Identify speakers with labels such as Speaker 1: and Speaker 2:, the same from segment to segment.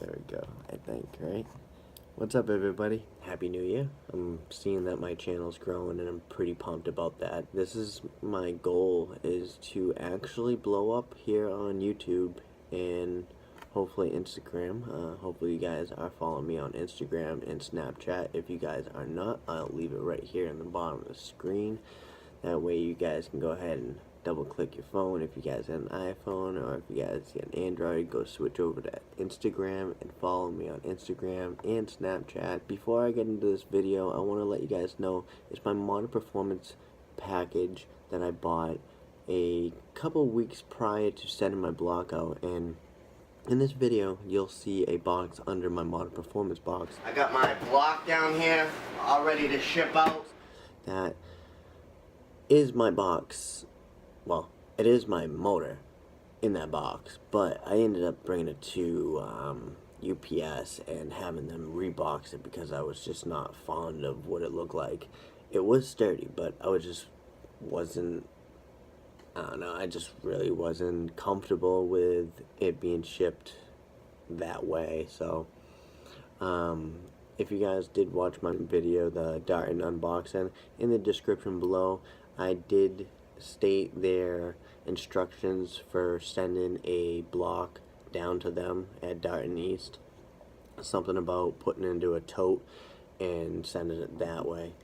Speaker 1: There we go, I think, right? What's up, everybody? Happy New Year. I'm seeing that my channel's growing and I'm pretty pumped about that. This is my goal, is to actually blow up here on YouTube and hopefully Instagram. Hopefully you guys are following me on Instagram and Snapchat. If you guys are not, I'll leave it right here in the bottom of the screen. That way you guys can go ahead and double click your phone. If you guys have an iPhone or if you guys get an Android, go switch over to Instagram and follow me on Instagram and Snapchat. Before I get into this video, I want to let you guys know it's my Modern Performance package that I bought a couple weeks prior to sending my block out, and in this video you'll see a box under my Modern Performance box. I got my block down here all ready to ship out. That is my box. Well, it is my motor in that box, but I ended up bringing it to UPS and having them rebox it because I was just not fond of what it looked like. It was sturdy, but I wasn't, I don't know, I just really wasn't comfortable with it being shipped that way. So if you guys did watch my video, the Darton unboxing, in the description below I did state their instructions for sending a block down to them at Darton East. Something about putting it into a tote and sending it that way.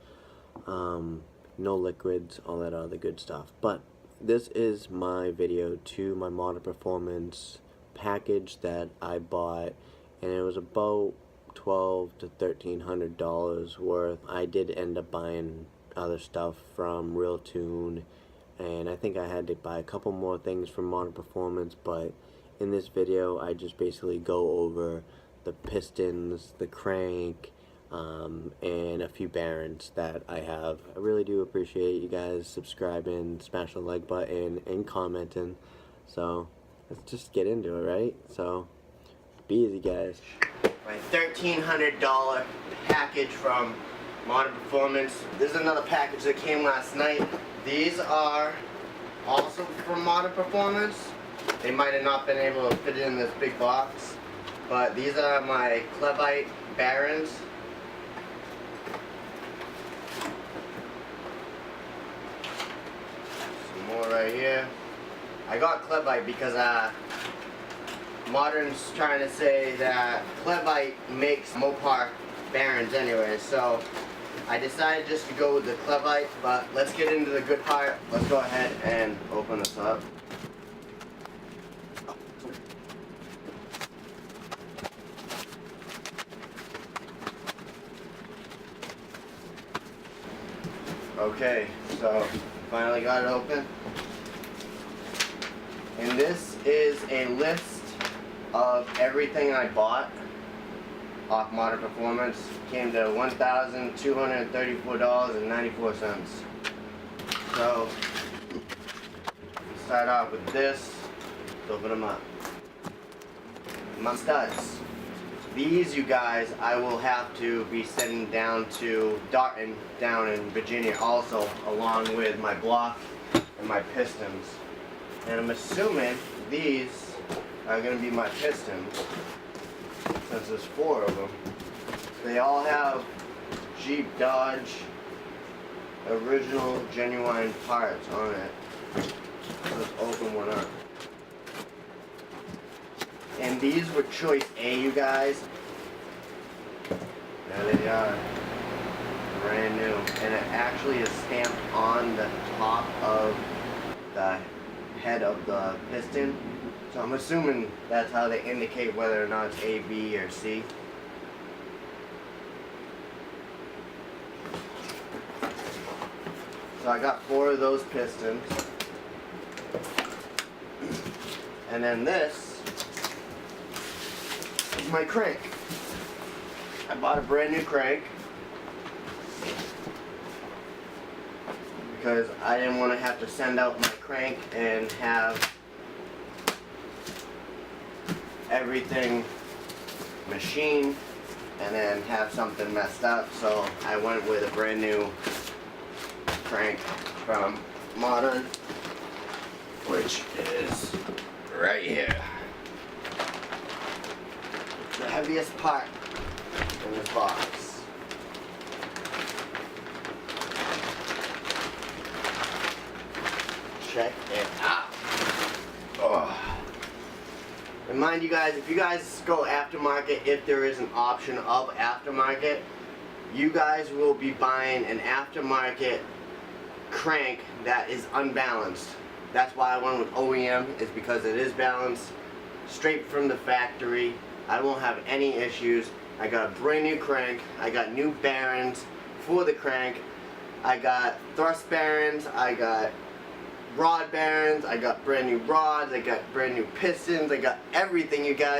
Speaker 1: No liquids, all that other good stuff. But this is my video to my Modern Performance package that I bought, and it was about $1,200 to $1,300 worth. I did end up buying other stuff from Real Tune, and I think I had to buy a couple more things from Modern Performance, but in this video I just basically go over the pistons, the crank, and a few bearings that I have. I really do appreciate you guys subscribing, smash the like button, and commenting. So let's just get into it, right? So be easy, guys. My $1,300 package from Modern Performance. This is another package that came last night. These are also from Modern Performance. They might have not been able to fit it in this big box, but these are my Clevite bearings. Some more right here. I got Clevite because Modern's trying to say that Clevite makes Mopar bearings anyway, so I decided just to go with the Clevite. But let's get into the good part. Let's go ahead and open this up. Okay, so finally got it open. And this is a list of everything I bought off Modern Performance. Came to $1,234.94. So start off with this. Let's open them up. My studs. These, you guys, I will have to be sending down to Darton down in Virginia also, along with my block and my pistons. And I'm assuming these are going to be my pistons, since there's 4 of them. They all have Jeep Dodge original genuine parts on it. Let's open one up. And these were choice A, you guys. There they are. Brand new. And it actually is stamped on the top of the head of the piston. So I'm assuming that's how they indicate whether or not it's A, B, or C. So I got 4 of those pistons. And then this is my crank. I bought a brand new crank because I didn't want to have to send out my crank and have everything machined and then have something messed up. So I went with a brand new crank from Modern, which is right here. heaviest part in this box. Check it out. Oh. And mind you guys, if you guys go aftermarket, if there is an option of aftermarket, you guys will be buying an aftermarket crank that is unbalanced. That's why I went with OEM, is because it is balanced straight from the factory. I won't have any issues. I got a brand new crank. I got new bearings for the crank. I got thrust bearings. I got rod bearings. I got brand new rods. I got brand new pistons. I got everything, you guys.